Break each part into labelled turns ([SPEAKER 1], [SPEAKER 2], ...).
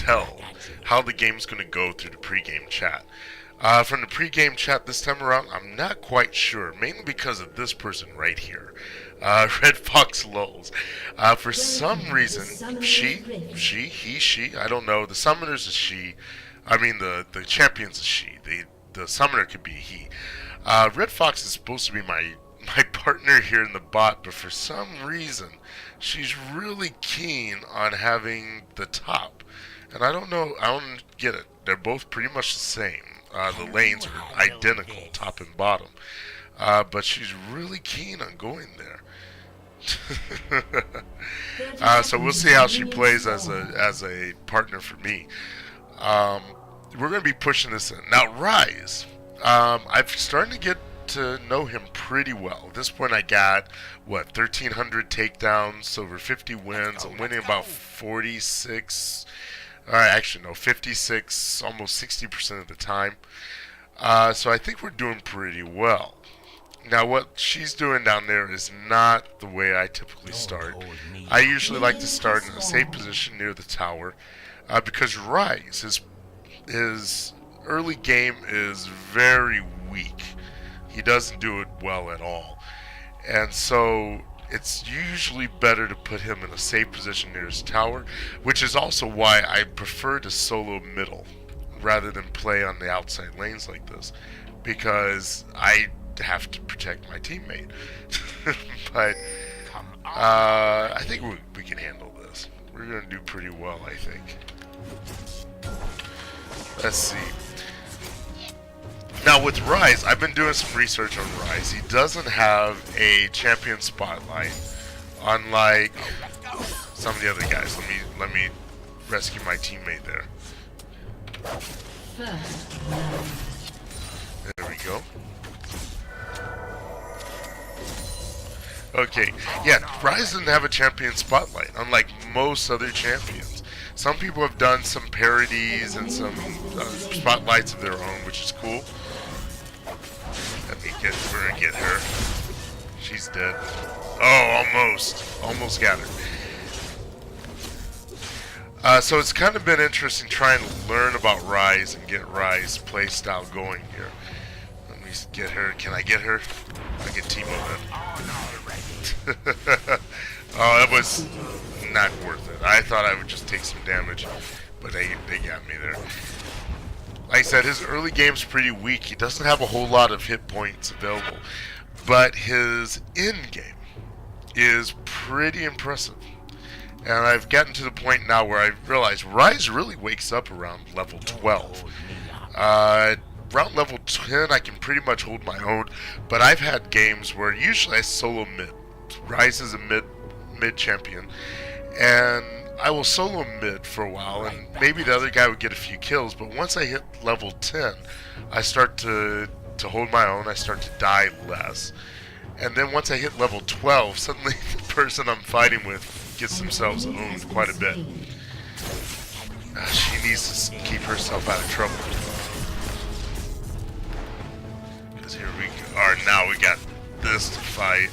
[SPEAKER 1] tell how the game's going to go through the pregame chat. From the pregame chat this time around, I'm not quite sure, mainly because of this person right here. Red Fox Lulz. For some reason, she, I don't know. The summoner's a she. I mean, the champion's a she. The summoner could be a he. Red Fox is supposed to be my partner here in the bot, but for some reason, she's really keen on having the top. And I don't know, I don't get it. They're both pretty much the same. The lanes are identical, top and bottom. But she's really keen on going there. So we'll see how she plays as a partner for me. We're going to be pushing this in. Now, Ryze, I'm starting to get to know him pretty well. At this point, I got, 1,300 takedowns, over 50 wins. I'm winning about 46, actually, no, 56, almost 60% of the time. So I think we're doing pretty well. Now, what she's doing down there is not the way I typically start. I usually like to start in a safe position near the tower, because Ryze, his early game is very weak. He doesn't do it well at all. And so it's usually better to put him in a safe position near his tower, which is also why I prefer to solo middle rather than play on the outside lanes like this, because I have to protect my teammate. But I think we can handle this. We're going to do pretty well, I think. Let's see. Now with Ryze, I've been doing some research on Ryze. He doesn't have a champion spotlight, unlike some of the other guys. Let me rescue my teammate there. There we go. Okay, yeah, Ryze doesn't have a champion spotlight, unlike most other champions. Some people have done some parodies and some spotlights of their own, which is cool. Let me get her. She's dead. Oh, almost got her. So it's kind of been interesting trying to learn about Ryze and get Ryze playstyle going here. Let me get her. Can I get her? I can Teemo then. Oh, that was not worth it. I thought I would just take some damage, but they got me there. Like I said, his early game's pretty weak. He doesn't have a whole lot of hit points available, but his end game is pretty impressive. And I've gotten to the point now where I realize Ryze really wakes up around level 12. Around level 10, I can pretty much hold my own, but I've had games where usually I solo mid. Ryze is a mid champion, and I will solo mid for a while, and maybe the other guy would get a few kills, but once I hit level 10, I start to hold my own, I start to die less. And then once I hit level 12, suddenly the person I'm fighting with gets themselves owned quite a bit. She needs to keep herself out of trouble. Because here we are, now we got this to fight.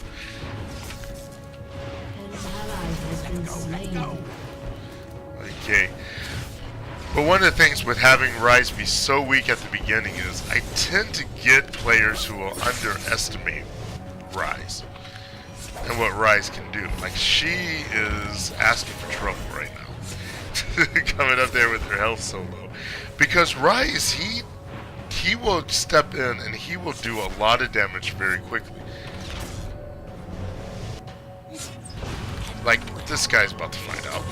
[SPEAKER 1] Okay. But one of the things with having Ryze be so weak at the beginning is I tend to get players who will underestimate Ryze and what Ryze can do. Like, she is asking for trouble right now. Coming up there with her health so low. Because Ryze, he will step in and he will do a lot of damage very quickly. Like, this guy's about to find out.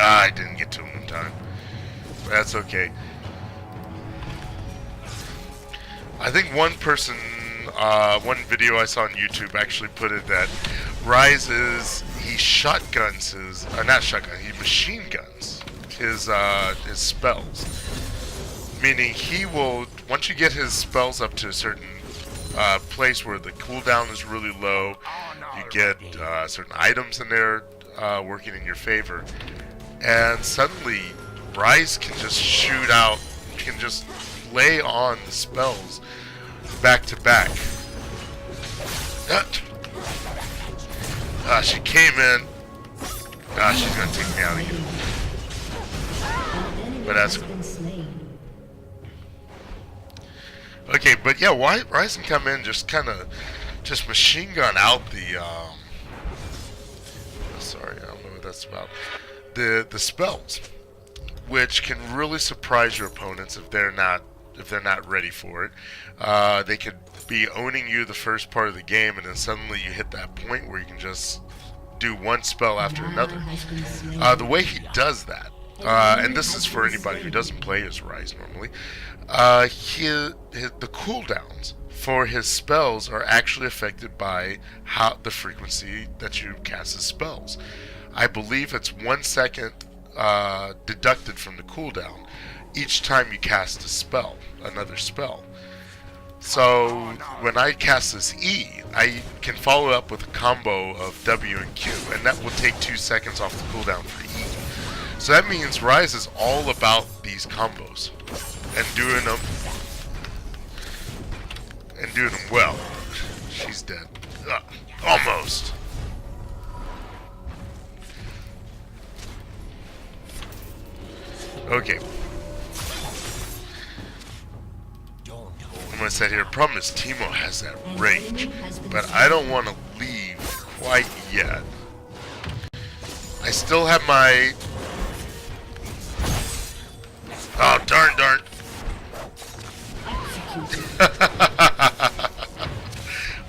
[SPEAKER 1] I didn't get to him in time. But that's okay. I think one person, one video I saw on YouTube actually put it that Ryze he shotguns his, not shotgun, he machine guns his spells. Meaning he will, once you get his spells up to a certain place where the cooldown is really low, you get certain items in there working in your favor, and suddenly Ryze can just shoot out, can just lay on the spells back to back. She came in. She's gonna take me out again. But that's okay. But yeah, why Ryze can come in just kind of just machine gun out the. Sorry, I don't know what that's about. The spells, which can really surprise your opponents if they're not ready for it. They could be owning you the first part of the game, and then suddenly you hit that point where you can just do one spell after another. The way he does that, and this is for anybody who doesn't play as Ryze normally, the cooldowns for his spells are actually affected by the frequency that you cast his spells. I believe it's 1 second deducted from the cooldown each time you cast a spell, another spell. So when I cast this E, I can follow up with a combo of W and Q, and that will take 2 seconds off the cooldown for E. So that means Ryze is all about these combos and doing them well. She's dead. Almost. Okay. I'm gonna sit here. Problem is Teemo has that range, but I don't want to leave quite yet. I still have my. Oh darn! I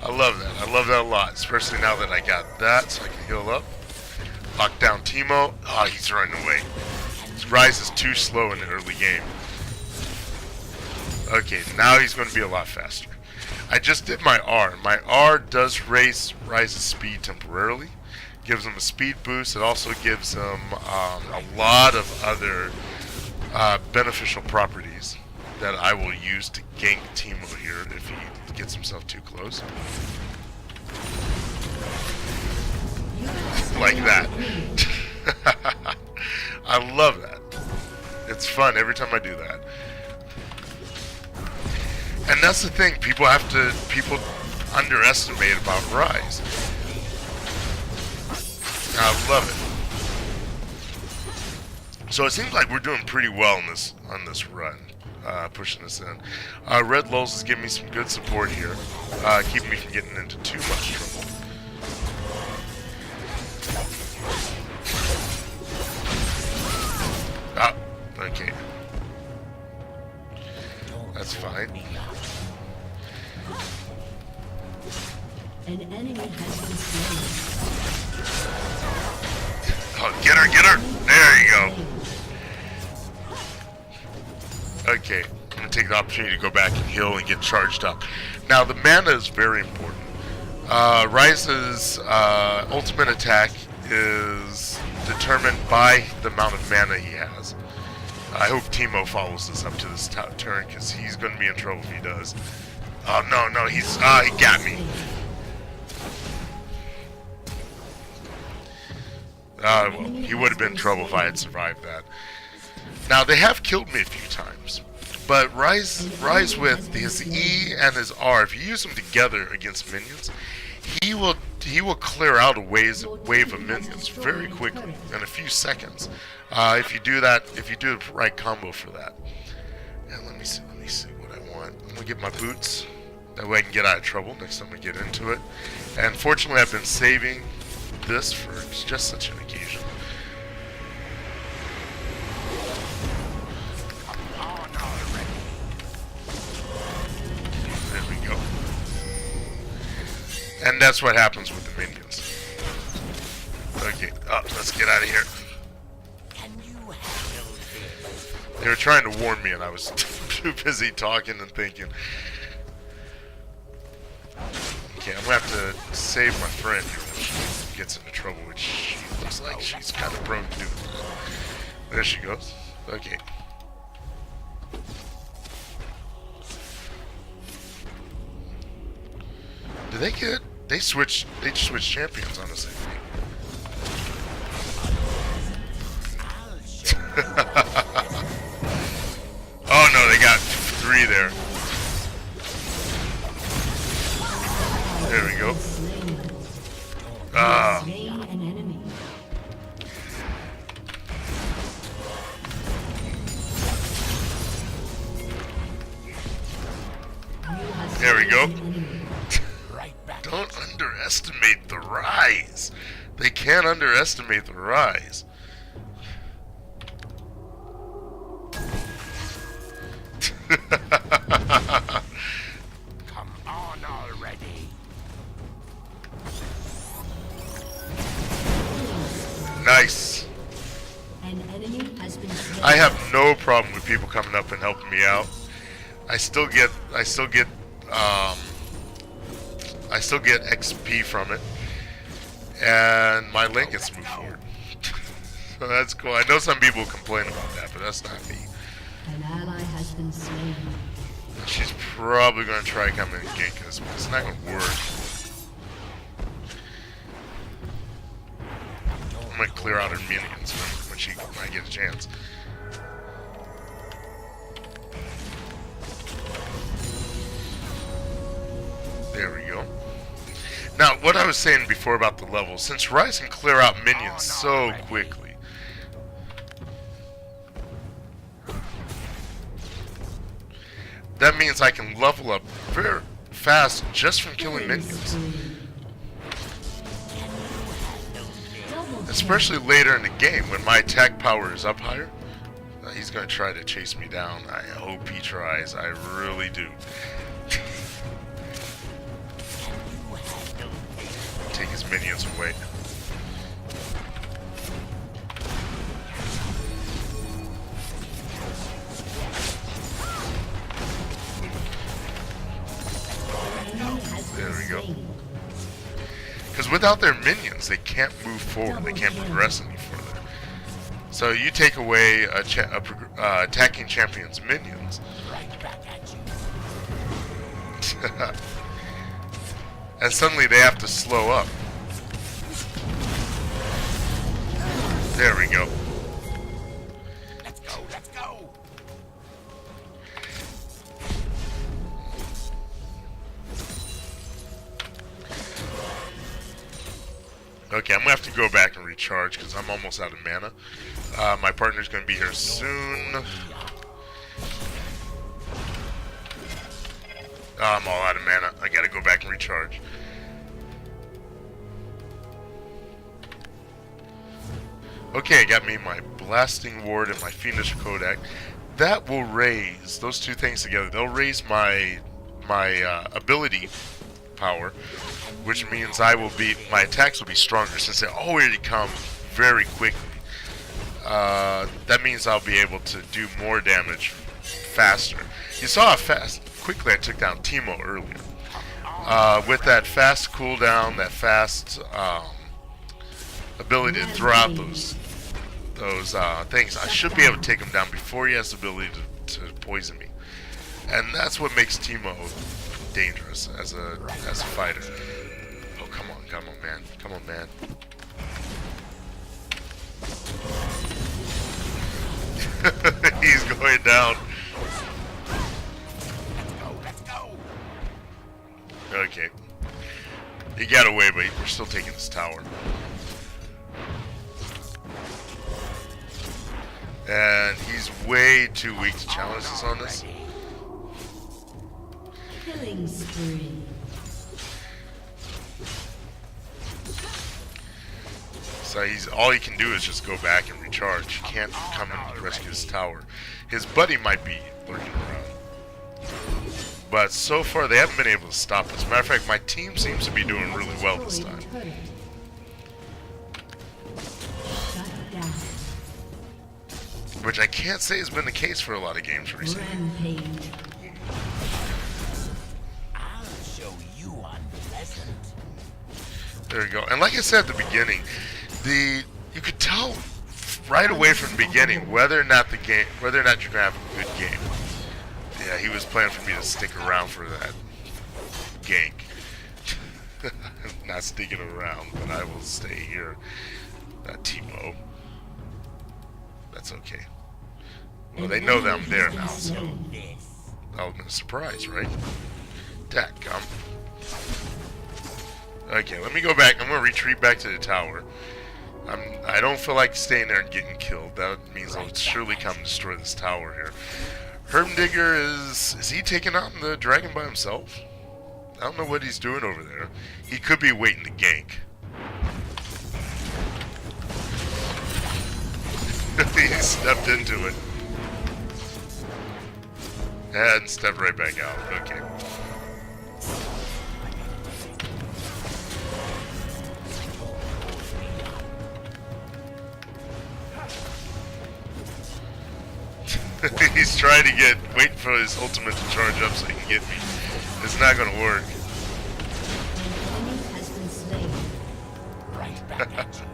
[SPEAKER 1] love that. I love that a lot, especially now that I got that, so I can heal up. Lock down Teemo. Oh, he's running away. Ryze is too slow in the early game. Okay, now he's going to be a lot faster. I just did my R. My R does raise Ryze's speed temporarily. Gives him a speed boost. It also gives him a lot of other beneficial properties that I will use to gank Teemo here if he gets himself too close. Like that. I love that. It's fun every time I do that. And that's the thing, people underestimate about Ryze. I love it. So it seems like we're doing pretty well on this run, pushing this in. Red Lulz is giving me some good support here, keeping me from getting into too much trouble. Okay. That's fine.
[SPEAKER 2] An enemy has been slain.
[SPEAKER 1] Oh, get her! There you go. Okay, I'm gonna take the opportunity to go back and heal and get charged up. Now, the mana is very important. Ryze's ultimate attack is determined by the amount of mana he has. I hope Teemo follows this up to this turn, because he's going to be in trouble if he does. Oh, no, he got me. Well, he would have been in trouble if I had survived that. Now, they have killed me a few times, but Ryze with his E and his R, if you use them together against minions, he will clear out a wave of minions very quickly, in a few seconds. If you do the right combo for that. And let me see what I want. I'm gonna get my boots. That way I can get out of trouble next time I get into it. And fortunately I've been saving this for just such an occasion. There we go. And that's what happens with the minions. Okay, let's get out of here. They were trying to warn me and I was too busy talking and thinking. Okay, I'm gonna have to save my friend here when she gets into trouble, which she looks like she's kind of prone to do. There she goes. Okay. Did they get... They just switched champions on us, I think. Oh no, they got 3 there. There we go. The Ryze. They can't underestimate the Ryze.
[SPEAKER 3] Come on already.
[SPEAKER 1] Nice.
[SPEAKER 2] An enemy has been slain.
[SPEAKER 1] I have no problem with people coming up and helping me out. I still get XP from it, and my lane gets moved forward. So that's cool. I know some people complain about that, but that's not me.
[SPEAKER 2] An ally has been slain.
[SPEAKER 1] She's probably gonna try coming and gank us, but it's not gonna work. I'm gonna clear out her minions when I get a chance. There we go. Now, what I was saying before about the levels, since Ryze can clear out minions so quickly, that means I can level up very fast just from killing minions. Especially later in the game when my attack power is up higher. He's going to try to chase me down. I hope he tries. I really do. Take his minions away. There we go. Because without their minions, they can't move forward. They can't progress any further. So you take away attacking champion's minions.
[SPEAKER 3] Right back at you.
[SPEAKER 1] And suddenly they have to slow up. There we go.
[SPEAKER 3] Let's go, let's go.
[SPEAKER 1] Okay, I'm gonna have to go back and recharge because I'm almost out of mana. My partner's gonna be here soon. I'm all out of mana. I gotta go back and recharge. Okay, I got me my Blasting Ward and my Fiendish Kodak. That will raise, those two things together, they'll raise my ability power, which means my attacks will be stronger since they already come very quickly. That means I'll be able to do more damage faster. You saw how quickly I took down Teemo earlier. With that fast cooldown, that fast ability to throw out those things, I should be able to take him down before he has the ability to poison me. And that's what makes Teemo dangerous as a fighter. Oh, come on, man. Come on, man. He's going down.
[SPEAKER 3] Let's go.
[SPEAKER 1] Okay. He got away, but we're still taking this tower. And he's way too weak to challenge us on this.
[SPEAKER 2] Killing spree.
[SPEAKER 1] So all he can do is just go back and recharge. He can't come and rescue his tower. His buddy might be lurking around. But so far they haven't been able to stop us. Matter of fact, my team seems to be doing really well this time.
[SPEAKER 2] Shut down.
[SPEAKER 1] Which I can't say has been the case for a lot of games recently.
[SPEAKER 2] Rampage.
[SPEAKER 3] I'll show you unpleasant.
[SPEAKER 1] There we go. And like I said at the beginning, you could tell right away from the beginning whether or not you're gonna have a good game. Yeah, he was planning for me to stick around for that gank. Not sticking around, but I will stay here. Teemo. That's okay. Well, they know that I'm there now, so that was a surprise, right? Dadgum. Okay, let me go back. I'm gonna retreat back to the tower. I don't feel like staying there and getting killed. That means I'll surely come destroy this tower here. Hermdigger is he taking out the dragon by himself? I don't know what he's doing over there. He could be waiting to gank. He stepped into it. And stepped right back out. Okay. He's trying to waiting for his ultimate to charge up so he can get me. It's not gonna work.
[SPEAKER 3] Right back at you.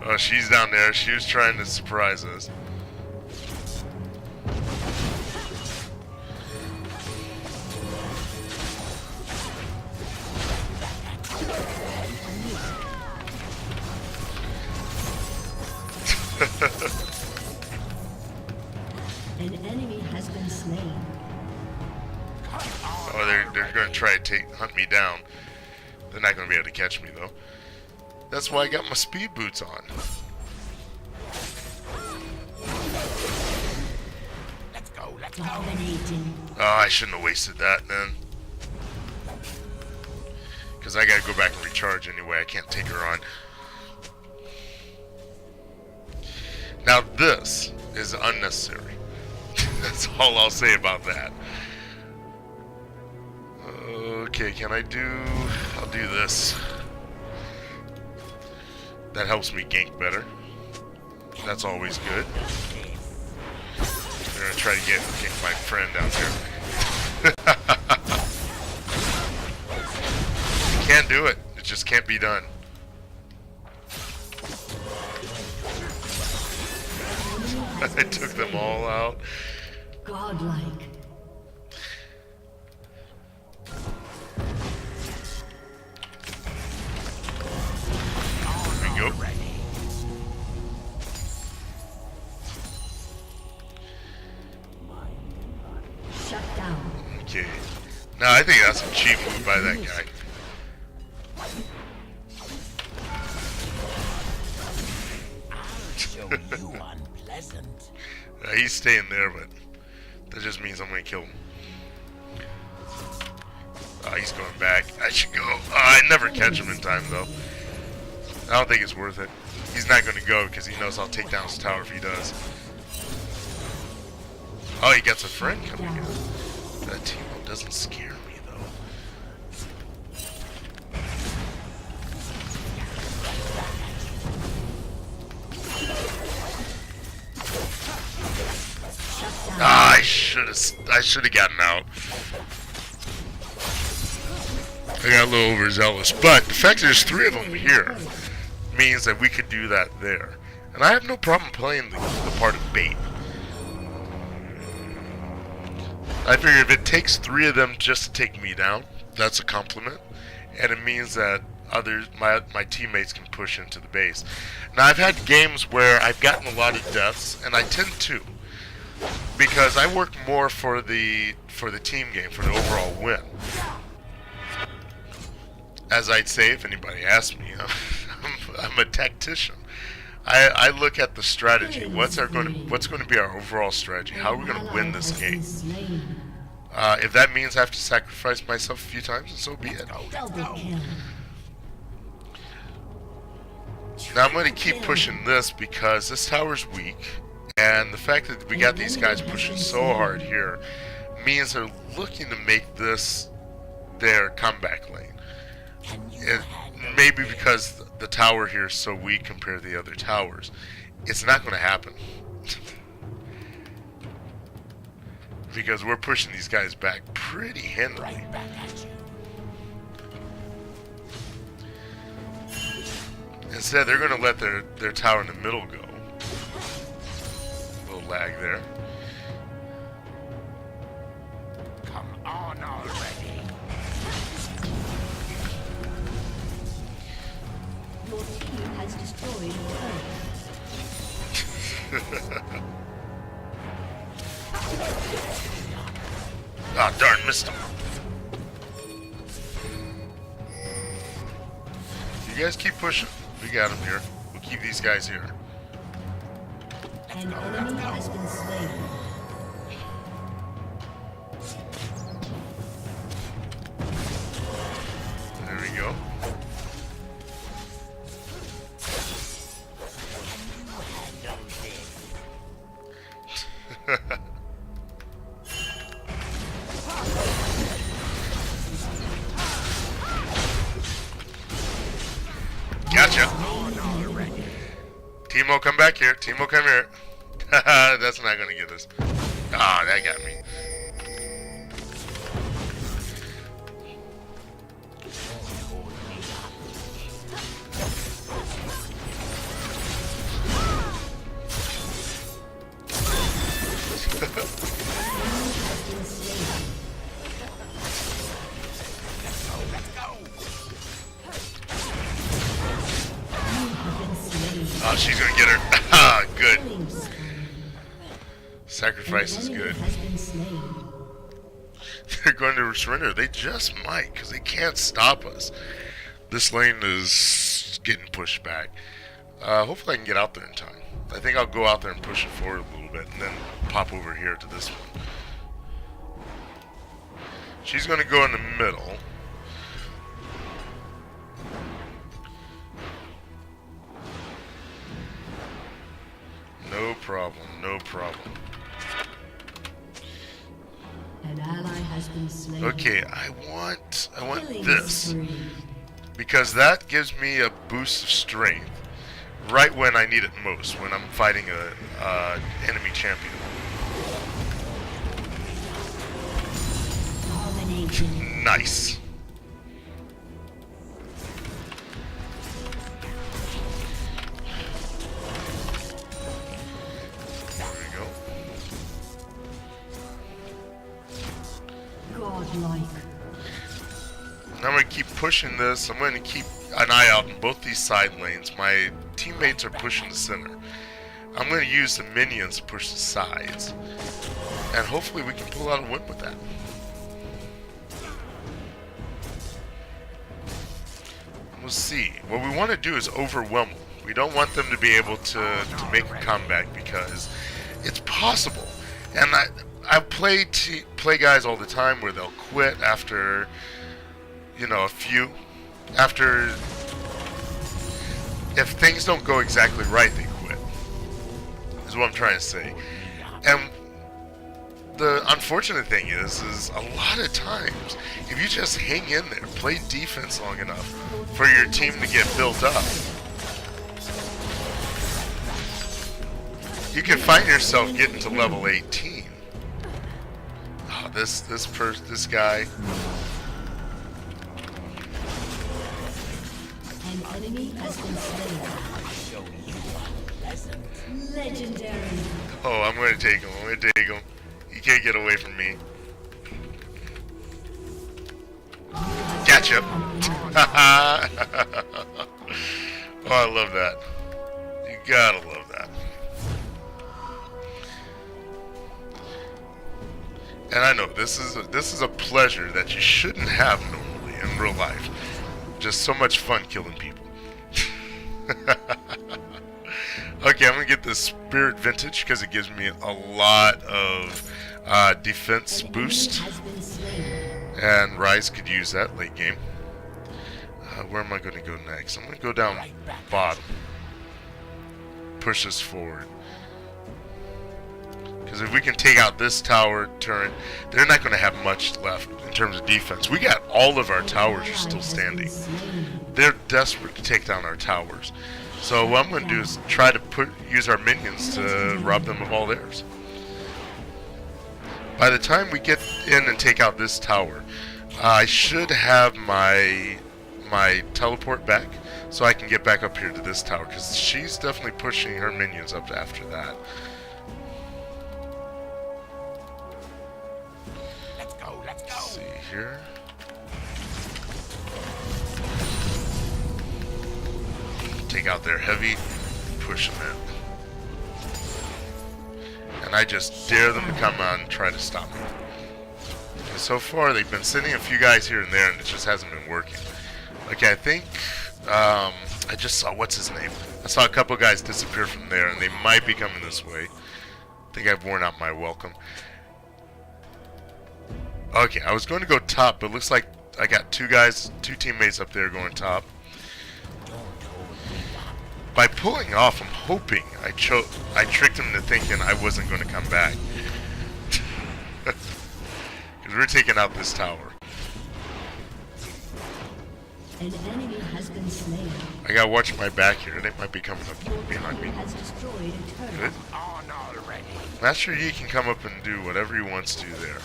[SPEAKER 1] Oh, she's down there. She was trying to surprise us.
[SPEAKER 2] An enemy has been slain.
[SPEAKER 1] Oh, they're gonna try to hunt me down. They're not gonna be able to catch me though. That's why I got my speed boots on.
[SPEAKER 3] Let's go, let's go.
[SPEAKER 2] Dominating.
[SPEAKER 1] Oh, I shouldn't have wasted that then. Because I gotta go back and recharge anyway. I can't take her on. Now this is unnecessary. That's all I'll say about that. Okay, I'll do this. That helps me gank better. That's always good. I'm gonna try to get my friend down here. Can't do it. It just can't be done. I took them all out.
[SPEAKER 2] Godlike.
[SPEAKER 1] There we go.
[SPEAKER 2] Shut down.
[SPEAKER 1] Okay. Now I think that's a cheap move by that guy.
[SPEAKER 3] I'll show you unpleasant.
[SPEAKER 1] He's staying there, but that just means I'm gonna kill him. He's going back. I should go. I never catch him in time, though. I don't think it's worth it. He's not gonna go because he knows I'll take down his tower if he does. Oh, he gets a friend coming in. That team up doesn't scare me, though. Ah, I should have gotten out. I got a little overzealous, but the fact that there's 3 of them here means that we could do that there. And I have no problem playing the part of bait. I figure if it takes 3 of them just to take me down, that's a compliment. And it means that my teammates can push into the base. Now I've had games where I've gotten a lot of deaths, and I tend to. Because I work more for the team game, for the overall win. As I'd say if anybody asked me, I'm a tactician. I look at the strategy. What's going to be our overall strategy? How are we going to win this game? If that means I have to sacrifice myself a few times, then so be it.
[SPEAKER 2] Double kill.
[SPEAKER 1] Now I'm going to keep pushing this because this tower's weak, and the fact that we got these guys pushing so hard here means they're looking to make this their comeback lane. And maybe because the tower here is so weak compared to the other towers, it's not going to happen. Because we're pushing these guys back pretty handily. Instead, they're going to let their tower in the middle go. A little lag there.
[SPEAKER 3] Come on already.
[SPEAKER 2] Your team has destroyed a turret.
[SPEAKER 1] Ah, darn, missed him. You guys keep pushing. We got him here. We'll keep these guys here.
[SPEAKER 2] An enemy has been slain.
[SPEAKER 1] Gotcha. Timo, come back here. Timo, come here. That's not gonna get us. Ah, that got me. Oh, she's gonna get her. Ah, good. Sacrifice is good. They're going to surrender. They just might, because they can't stop us. This lane is getting pushed back. Hopefully I can get out there in time. I think I'll go out there and push it forward a little bit, and then pop over here to this one. She's going to go in the middle. No problem, no problem.
[SPEAKER 2] An ally has been slain.
[SPEAKER 1] Okay, I want this. Because that gives me a boost of strength right when I need it most, when I'm fighting a enemy champion. Nice. There we go.
[SPEAKER 2] Godlike.
[SPEAKER 1] Now I'm going to keep pushing this. I'm going to keep an eye out in both these side lanes. My teammates are pushing the center. I'm going to use the minions to push the sides. And hopefully we can pull out a win with that. We'll see. What we want to do is overwhelm them. We don't want them to be able to make a comeback, because it's possible. And I play guys all the time where they'll quit after, you know, a few. After, if things don't go exactly right, they quit. Is what I'm trying to say. And the unfortunate thing is a lot of times, if you just hang in there, play defense long enough for your team to get built up, you can find yourself getting to level 18. Oh, this guy.
[SPEAKER 2] An enemy has been slain. Legendary.
[SPEAKER 1] Oh, I'm going to take him. I'm going to take him. He can't get away from me. Gotcha. Oh, I love that. You gotta love that. And I know this is a pleasure that you shouldn't have normally in real life. Just so much fun killing people. Okay, I'm gonna get this Spirit Vintage because it gives me a lot of defense boost, and Ryze could use that late game. Where am I going to go next? I'm going to go down bottom. Push this forward. Because if we can take out this tower turret, they're not going to have much left in terms of defense. We got all of our towers are still standing. They're desperate to take down our towers. So what I'm going to do is try to use our minions to rob them of all theirs. By the time we get in and take out this tower, I should have my teleport back, so I can get back up here to this tower, because she's definitely pushing her minions up after that.
[SPEAKER 3] Let's go, let's go.
[SPEAKER 1] Let's see here. Take out their heavy, push them in. And I just dare them to come on and try to stop me. And so far, they've been sending a few guys here and there, and it just hasn't been working. Okay, I think, I just saw, what's his name? I saw a couple guys disappear from there, and they might be coming this way. I think I've worn out my welcome. Okay, I was going to go top, but it looks like I got two teammates up there going top. By pulling off, I'm hoping I tricked him into thinking I wasn't going to come back. Because we're taking out this tower.
[SPEAKER 2] An enemy has been slain.
[SPEAKER 1] I gotta watch my back here. They might be coming up
[SPEAKER 2] Your
[SPEAKER 1] behind
[SPEAKER 2] team
[SPEAKER 1] me.
[SPEAKER 2] has destroyed a turret.
[SPEAKER 1] Good.
[SPEAKER 3] On already.
[SPEAKER 1] Master Yi can come up and do whatever he wants to there.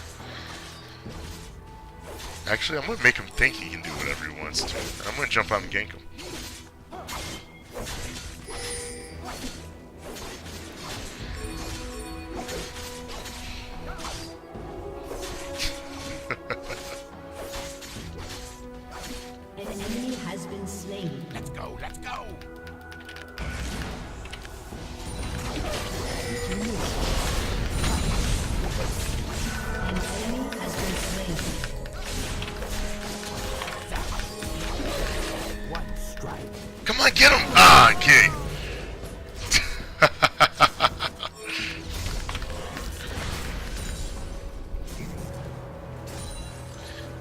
[SPEAKER 1] Actually, I'm gonna make him think he can do whatever he wants to. I'm gonna jump out and gank him.
[SPEAKER 2] An enemy has been slain.
[SPEAKER 3] Let's go, let's go.
[SPEAKER 2] An enemy has been slain.
[SPEAKER 3] One strike.
[SPEAKER 1] Come on, get him! Ah, okay.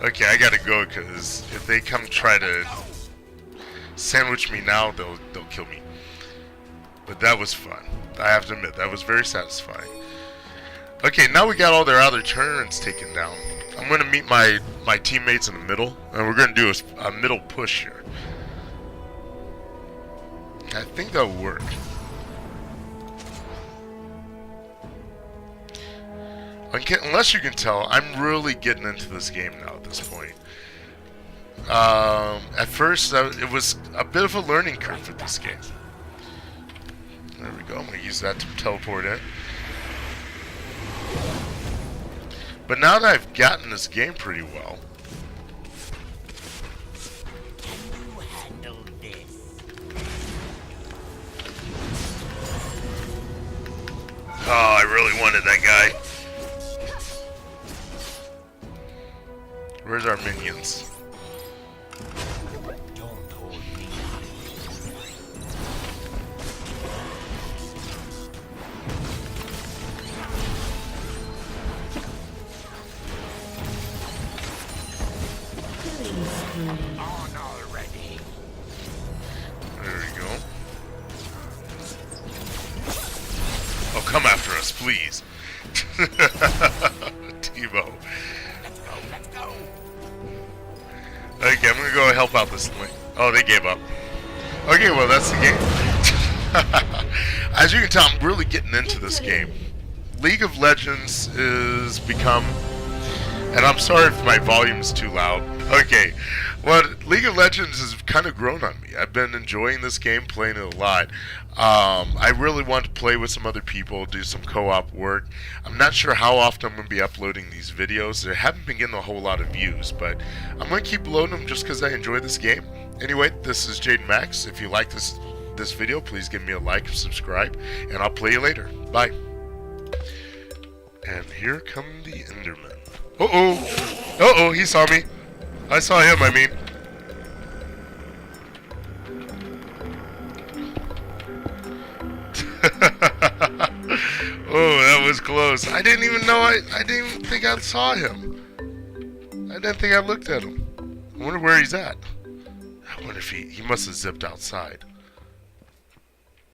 [SPEAKER 1] Okay, I gotta go because if they come try to sandwich me now, they'll kill me. But that was fun. I have to admit, that was very satisfying. Okay, now we got all their other turrets taken down. I'm gonna meet my teammates in the middle, and we're gonna do a middle push here. I think that'll work. Unless you can tell, I'm really getting into this game now at this point. At first, it was a bit of a learning curve with this game. There we go. I'm going to use that to teleport in. But now that I've gotten this game pretty well,
[SPEAKER 3] Can you handle this?
[SPEAKER 1] oh, I really wanted that guy. Where's our minions?
[SPEAKER 3] Don't hold me.
[SPEAKER 2] Killing spree.
[SPEAKER 3] On already.
[SPEAKER 1] There we go. Oh, come after us, please. Tebow.
[SPEAKER 3] Let's go, let's go.
[SPEAKER 1] Okay, I'm gonna go help out this link. Oh, they gave up. Okay, well, that's the game. As you can tell, I'm really getting into this game. League of Legends is become... And I'm sorry if my volume is too loud. Okay, well, League of Legends has kind of grown on me. I've been enjoying this game, playing it a lot. I really want to play with some other people, do some co-op work. I'm not sure how often I'm going to be uploading these videos. They haven't been getting a whole lot of views, but I'm going to keep loading them just because I enjoy this game. Anyway, this is Jaden Max. If you like this video, please give me a like and subscribe, and I'll play you later. Bye. And here come the Endermen. Uh-oh! Uh-oh, he saw me. I saw him, I mean. Oh, that was close. I didn't even know I didn't even think I saw him. I didn't think I looked at him. I wonder where he's at. I wonder if he must have zipped outside.